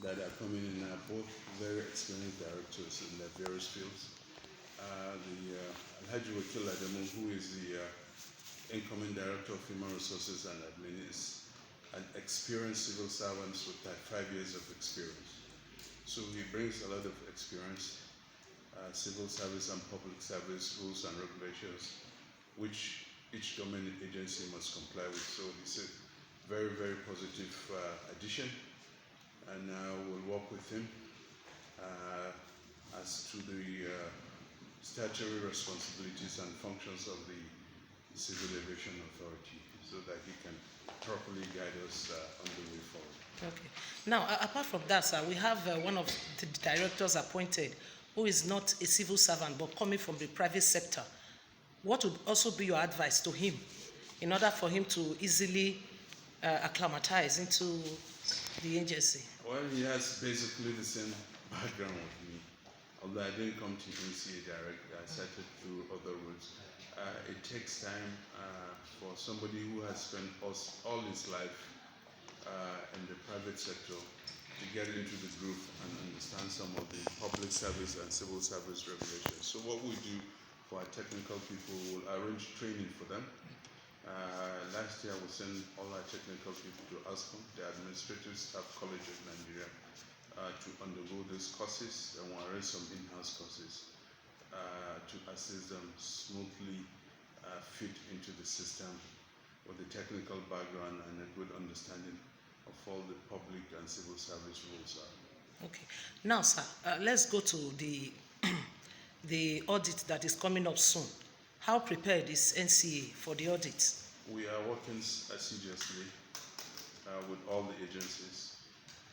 that are coming in are both very experienced directors in their various fields. Alhaji Wakil Adamu, who is the incoming Director of Human Resources and Admin, is an experienced civil servant with 5 years of experience. So he brings a lot of experience, civil service and public service rules and regulations, which each government agency must comply with. So this is a very, very positive addition, and we'll work with him as to the statutory responsibilities and functions of the Civil Aviation Authority, so that he can properly guide us on the way forward. Okay. Now, apart from that, sir, we have one of the directors appointed who is not a civil servant but coming from the private sector. What would also be your advice to him in order for him to easily acclimatize into the agency? Well, he has basically the same background with me. Although I didn't come to NCAA direct, I started through other routes. It takes time for somebody who has spent all his life in the private sector to get into the group and understand some of the public service and civil service regulations. So what we do for our technical people, we'll arrange training for them. Last year we sent all our technical people to ASCOM, the Administrative Staff College of Nigeria, to undergo these courses, and we'll arrange some in-house courses to assist them smoothly fit into the system with a technical background and a good understanding of all the public and civil service rules are. Okay. Now, sir, let's go to the audit that is coming up soon. How prepared is NCAA for the audit? We are working assiduously with all the agencies,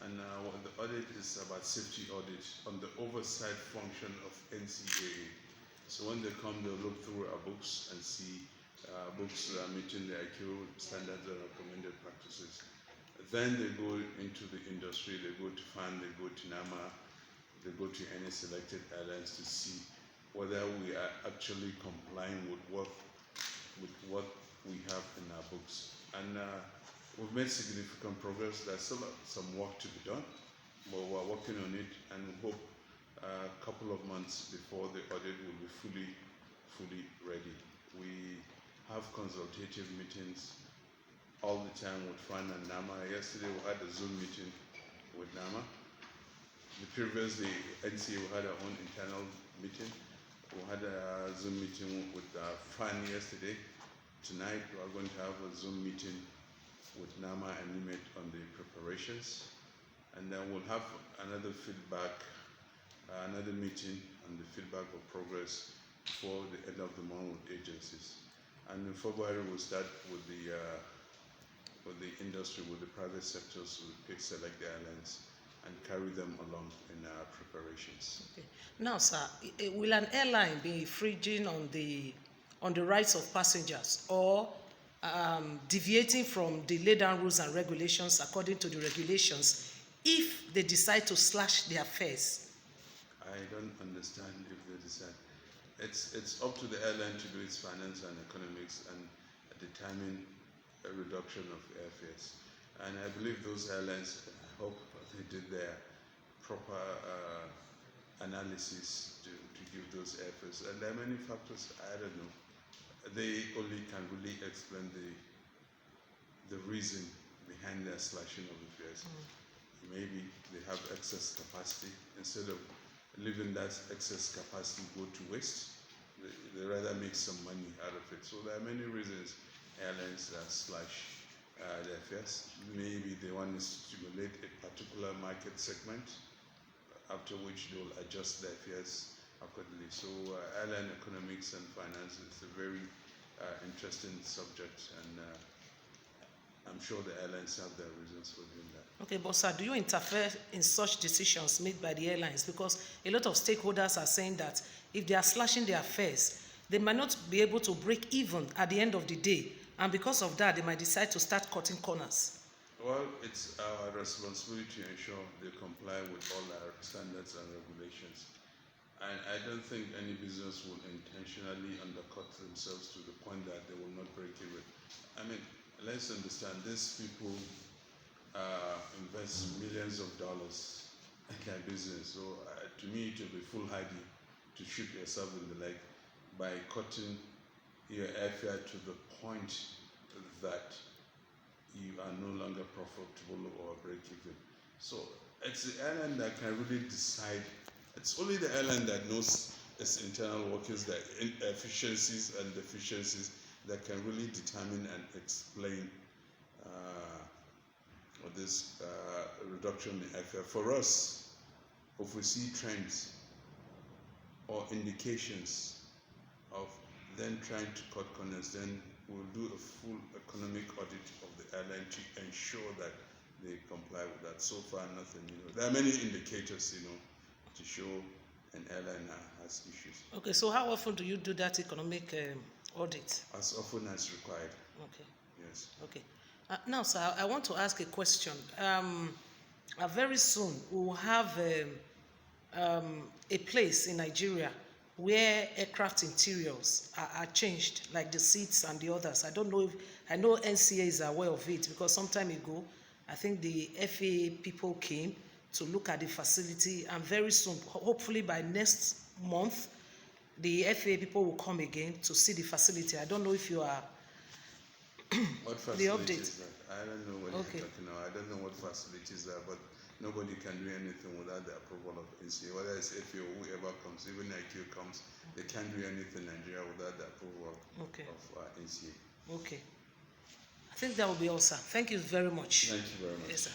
and the audit is about safety audit on the oversight function of NCAA. So when they come, they'll look through our books and see books meeting the ICAO standards and recommended practices. Then they go into the industry, they go to FAN, they go to NAMA, they go to any selected airlines to see whether we are actually complying with what we have in our books. And we've made significant progress. There's still some work to be done, but we're working on it, and we hope a couple of months before the audit will be fully ready. We have consultative meetings all the time with FAN and NAMA. Yesterday we had a Zoom meeting with NAMA. The previous day, NCAA, we had our own internal meeting. We had a Zoom meeting with FAN yesterday. Tonight we are going to have a Zoom meeting with NAMA and NIMET on the preparations. And then we'll have another meeting on the feedback of progress before the end of the month with agencies. And in February we'll start with the industry, with the private sectors. We'll select the airlines and carry them along in our preparations. Okay. Now, sir, will an airline be infringing on the rights of passengers or deviating from the laid down rules and regulations according to the regulations if they decide to slash their fares? I don't understand if they decide. It's up to the airline to do its finance and economics and determine a reduction of airfares. And I believe those airlines, I hope they did their proper analysis to give those airfares. And there are many factors, I don't know. They only can really explain the reason behind their slashing of the fares. Maybe they have excess capacity. Instead of leaving that excess capacity go to waste, they rather make some money out of it. So there are many reasons airlines slash their fares. Maybe they want to stimulate a particular market segment, after which they will adjust their fares accordingly. So airline economics and finance is a very interesting subject, and I'm sure the airlines have their reasons for doing that. Okay, but sir, do you interfere in such decisions made by the airlines? Because a lot of stakeholders are saying that if they are slashing their fares, they might not be able to break even at the end of the day, and because of that, they might decide to start cutting corners. Well, it's our responsibility to ensure they comply with all our standards and regulations. And I don't think any business will intentionally undercut themselves to the point that they will not break even. I mean, let's understand, these people invest millions of dollars in their business. So to me, it will be foolhardy to shoot yourself in the leg by cutting your airfare to the point that you are no longer profitable or break even. So it's the airline that can really decide. It's only the airline that knows its internal workings, the efficiencies and deficiencies, that can really determine and explain this reduction in airfare. For us, if we see trends or indications of then trying to cut corners, then we'll do a full economic audit of the airline to ensure that they comply with that. So far, nothing. There are many indicators, to show an airline has issues. Okay, so how often do you do that economic audit? As often as required. Okay. Yes. Okay. Now, sir, I want to ask a question. Very soon, we'll have a place in Nigeria where aircraft interiors are changed, like the seats and the others. I don't know if, I know NCAA is aware of it, because some time ago, I think the FAA people came to look at the facility, and very soon, hopefully by next month, the FAA people will come again to see the facility. I don't know if you are what facility the update. is that? I don't know what you're talking about. I don't know what facilities are, but nobody can do anything without the approval of NCAA. Whether it's FAA or whoever comes, even ICAO comes, they can't do anything in Nigeria without the approval of NCAA. Okay. I think that will be all, sir. Thank you very much. Thank you very much. Yes, sir.